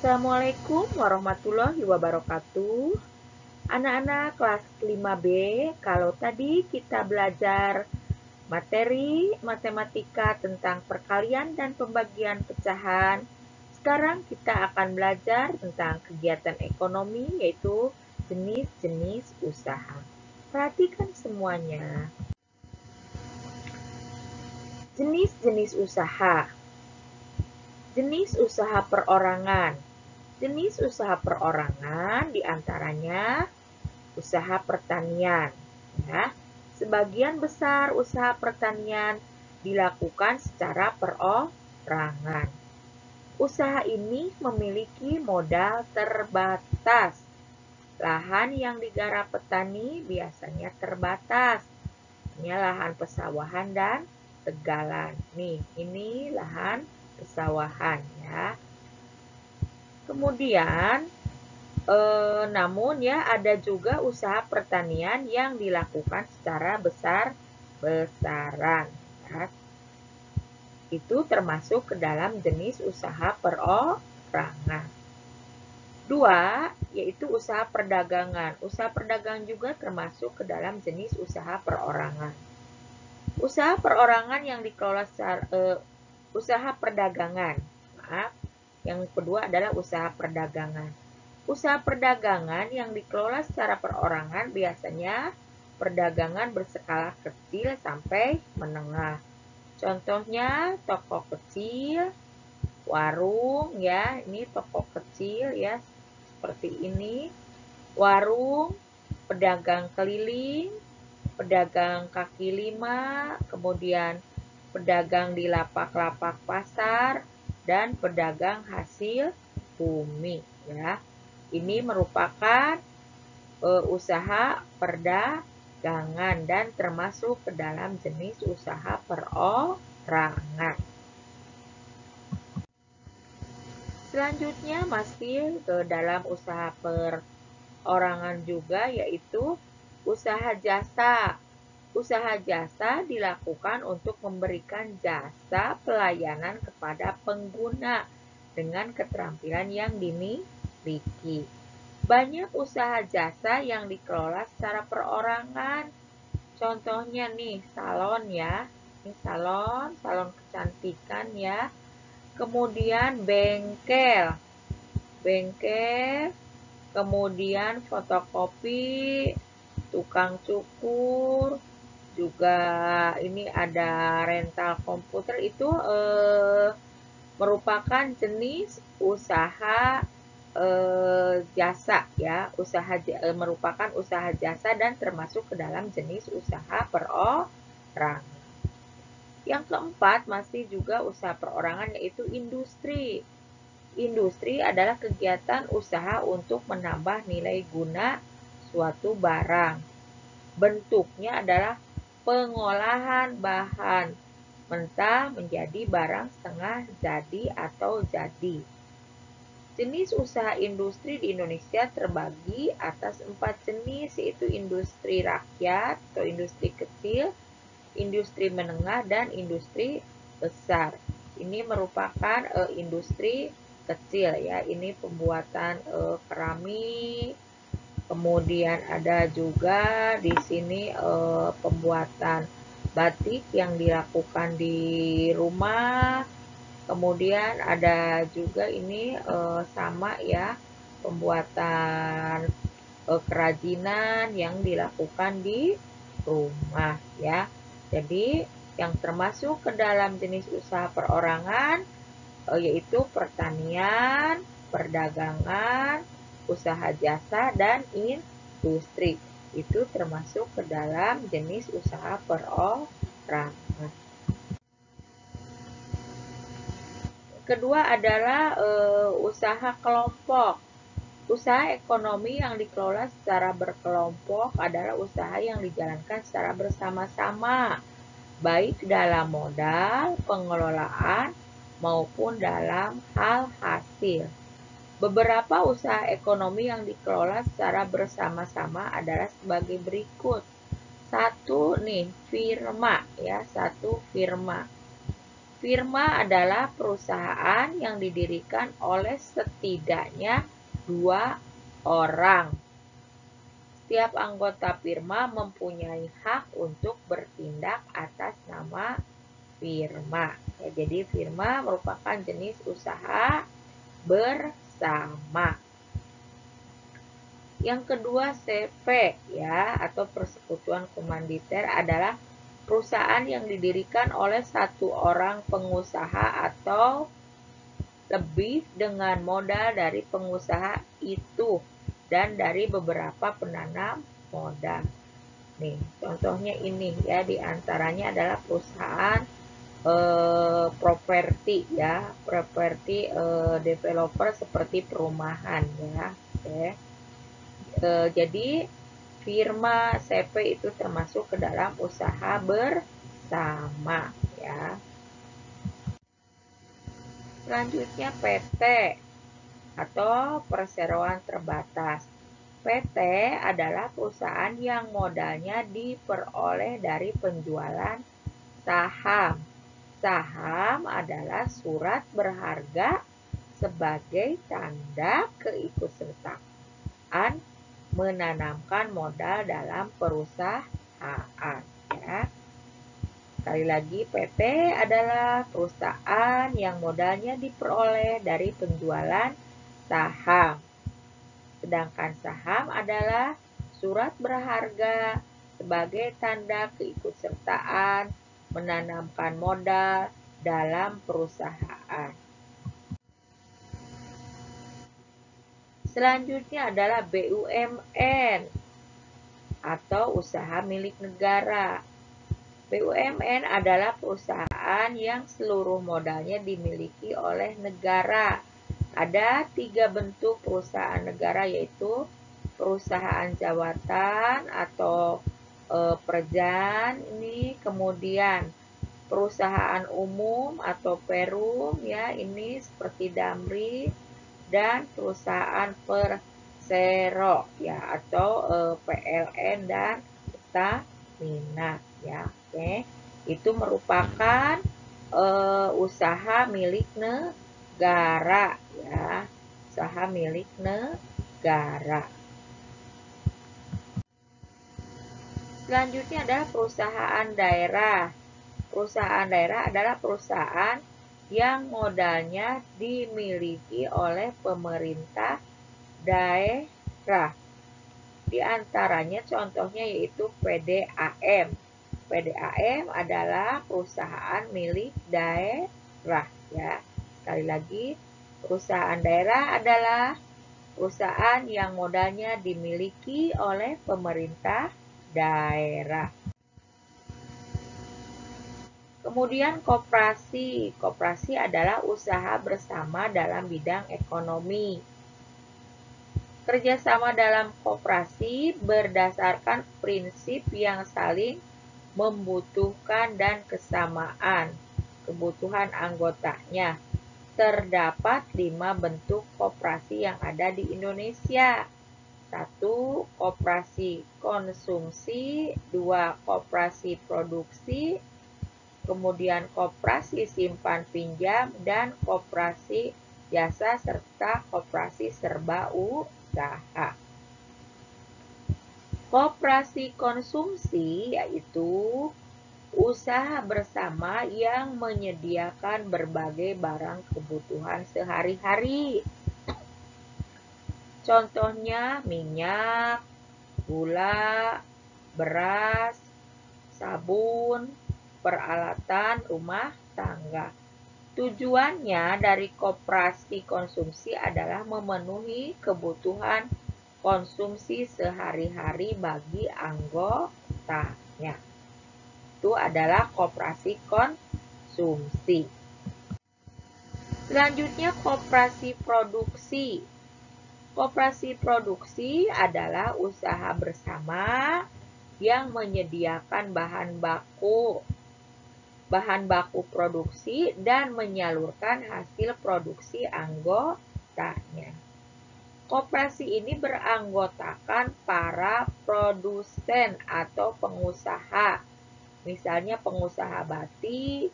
Assalamualaikum warahmatullahi wabarakatuh. Anak-anak kelas 5B, kalau tadi kita belajar materi matematika tentang perkalian dan pembagian pecahan, sekarang kita akan belajar tentang kegiatan ekonomi, yaitu jenis-jenis usaha. Perhatikan semuanya. Jenis-jenis usaha. Jenis usaha perorangan. Jenis usaha perorangan diantaranya usaha pertanian. Ya. Sebagian besar usaha pertanian dilakukan secara perorangan. Usaha ini memiliki modal terbatas. Lahan yang digarap petani biasanya terbatas. Ini lahan pesawahan dan tegalan. Nih, ini lahan pesawahan ya. Kemudian, namun ya ada juga usaha pertanian yang dilakukan secara besar-besaran. Ya. Itu termasuk ke dalam jenis usaha perorangan. 2, yaitu usaha perdagangan. Usaha perdagangan juga termasuk ke dalam jenis usaha perorangan. Usaha perorangan yang dikelola secara usaha perdagangan. Maaf, yang kedua adalah usaha perdagangan. Usaha perdagangan yang dikelola secara perorangan biasanya perdagangan berskala kecil sampai menengah. Contohnya toko kecil, warung ya, ini toko kecil ya, seperti ini. Warung, pedagang keliling, pedagang kaki lima, kemudian pedagang di lapak-lapak pasar, dan pedagang hasil bumi ya. Ini merupakan usaha perdagangan dan termasuk ke dalam jenis usaha perorangan. Selanjutnya masih ke dalam usaha perorangan juga, yaitu usaha jasa. Usaha jasa dilakukan untuk memberikan jasa pelayanan kepada pengguna dengan keterampilan yang dimiliki. Banyak usaha jasa yang dikelola secara perorangan. Contohnya nih, salon ya. Ini salon kecantikan ya. Kemudian bengkel, kemudian fotokopi, tukang cukur, juga ini ada rental komputer. Itu merupakan jenis usaha jasa ya, merupakan usaha jasa dan termasuk ke dalam jenis usaha perorangan. Yang keempat masih juga usaha perorangan, yaitu industri. Industri adalah kegiatan usaha untuk menambah nilai guna suatu barang. Bentuknya adalah pengolahan bahan mentah menjadi barang setengah jadi atau jadi. Jenis usaha industri di Indonesia terbagi atas 4 jenis, yaitu industri rakyat atau industri kecil, industri menengah, dan industri besar. Ini merupakan industri kecil ya. Ini pembuatan keramik, kemudian ada juga di sini pembuatan batik yang dilakukan di rumah. Kemudian ada juga ini sama ya, pembuatan kerajinan yang dilakukan di rumah ya. Jadi yang termasuk ke dalam jenis usaha perorangan yaitu pertanian, perdagangan, usaha jasa, dan industri. Itu termasuk ke dalam jenis usaha perorangan. Kedua adalah usaha kelompok. Usaha ekonomi yang dikelola secara berkelompok adalah usaha yang dijalankan secara bersama-sama, baik dalam modal, pengelolaan, maupun dalam hal hasil. Beberapa usaha ekonomi yang dikelola secara bersama-sama adalah sebagai berikut. Satu nih, firma ya, satu firma. Firma adalah perusahaan yang didirikan oleh setidaknya 2 orang. Setiap anggota firma mempunyai hak untuk bertindak atas nama firma. Ya, jadi firma merupakan jenis usaha bersama. Yang kedua, CV ya, atau persekutuan komanditer adalah perusahaan yang didirikan oleh satu orang pengusaha atau lebih dengan modal dari pengusaha itu dan dari beberapa penanam modal. Nih, contohnya ini ya, diantaranya adalah perusahaan properti ya, properti developer seperti perumahan ya. Oke. Jadi firma CV itu termasuk ke dalam usaha bersama ya. Selanjutnya PT atau perseroan terbatas. PT adalah perusahaan yang modalnya diperoleh dari penjualan saham. Saham adalah surat berharga sebagai tanda keikutsertaan menanamkan modal dalam perusahaan ya. Sekali lagi, PT adalah perusahaan yang modalnya diperoleh dari penjualan saham. Sedangkan saham adalah surat berharga sebagai tanda keikutsertaan menanamkan modal dalam perusahaan. Selanjutnya adalah BUMN atau usaha milik negara. BUMN adalah perusahaan yang seluruh modalnya dimiliki oleh negara. Ada 3 bentuk perusahaan negara, yaitu perusahaan jawatan atau Perjan ini, kemudian perusahaan umum atau Perum ya, ini seperti Damri, dan perusahaan Persero ya, atau PLN dan Pertamina ya. Oke, itu merupakan usaha milik negara ya, usaha milik negara. Selanjutnya adalah perusahaan daerah. Perusahaan daerah adalah perusahaan yang modalnya dimiliki oleh pemerintah daerah. Di antaranya contohnya yaitu PDAM. PDAM adalah perusahaan milik daerah ya. Sekali lagi, perusahaan daerah adalah perusahaan yang modalnya dimiliki oleh pemerintah daerah. Kemudian koperasi. Koperasi adalah usaha bersama dalam bidang ekonomi. Kerjasama dalam koperasi berdasarkan prinsip yang saling membutuhkan dan kesamaan kebutuhan anggotanya. Terdapat 5 bentuk koperasi yang ada di Indonesia. 1. Koperasi konsumsi, 2. Koperasi produksi, kemudian koperasi simpan pinjam, dan koperasi jasa, serta koperasi serba usaha. Koperasi konsumsi yaitu usaha bersama yang menyediakan berbagai barang kebutuhan sehari-hari. Contohnya minyak, gula, beras, sabun, peralatan rumah tangga. Tujuannya dari koperasi konsumsi adalah memenuhi kebutuhan konsumsi sehari-hari bagi anggotanya. Itu adalah koperasi konsumsi. Selanjutnya koperasi produksi. Koperasi produksi adalah usaha bersama yang menyediakan bahan baku produksi dan menyalurkan hasil produksi anggotanya. Koperasi ini beranggotakan para produsen atau pengusaha, misalnya pengusaha batik,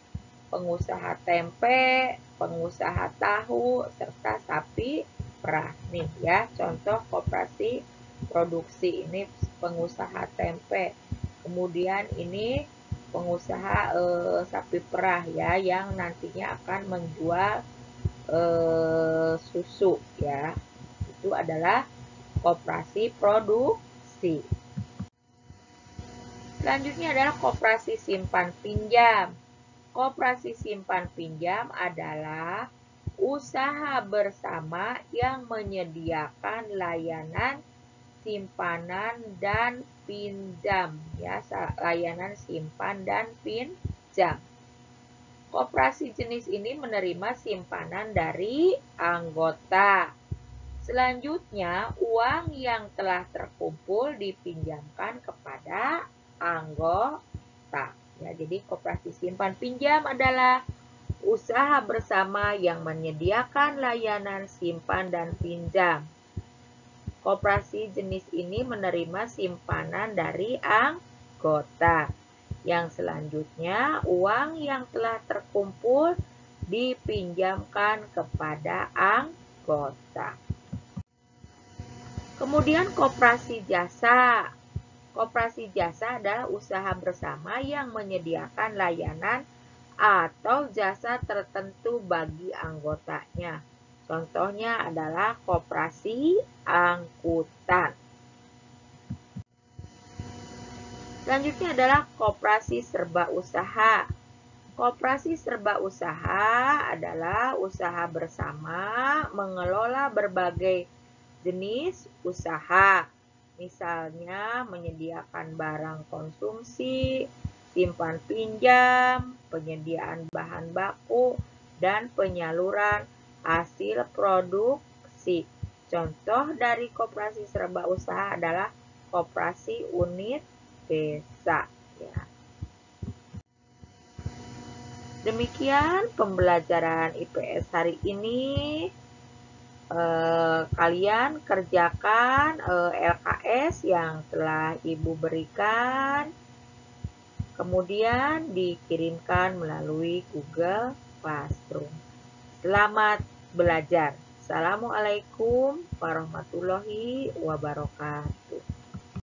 pengusaha tempe, pengusaha tahu, serta sapi perah. Nih ya, contoh koperasi produksi. Ini pengusaha tempe. Kemudian ini pengusaha sapi perah ya, yang nantinya akan menjual susu ya. Itu adalah koperasi produksi. Selanjutnya adalah koperasi simpan pinjam. Koperasi simpan pinjam adalah usaha bersama yang menyediakan layanan simpanan dan pinjam ya, layanan simpan dan pinjam. Koperasi jenis ini menerima simpanan dari anggota. Selanjutnya, uang yang telah terkumpul dipinjamkan kepada anggota. Ya, jadi koperasi simpan pinjam adalah usaha bersama yang menyediakan layanan simpan dan pinjam. Koperasi jenis ini menerima simpanan dari anggota. Yang selanjutnya, uang yang telah terkumpul dipinjamkan kepada anggota. Kemudian koperasi jasa. Koperasi jasa adalah usaha bersama yang menyediakan layanan atau jasa tertentu bagi anggotanya. Contohnya adalah koperasi angkutan. Selanjutnya adalah koperasi serba usaha. Koperasi serba usaha adalah usaha bersama mengelola berbagai jenis usaha. Misalnya menyediakan barang konsumsi, simpan pinjam, penyediaan bahan baku, dan penyaluran hasil produksi. Contoh dari koperasi serba usaha adalah koperasi unit desa. Ya. Demikian pembelajaran IPS hari ini. Kalian kerjakan LKS yang telah Ibu berikan, kemudian dikirimkan melalui Google Classroom. Selamat belajar. Assalamualaikum warahmatullahi wabarakatuh.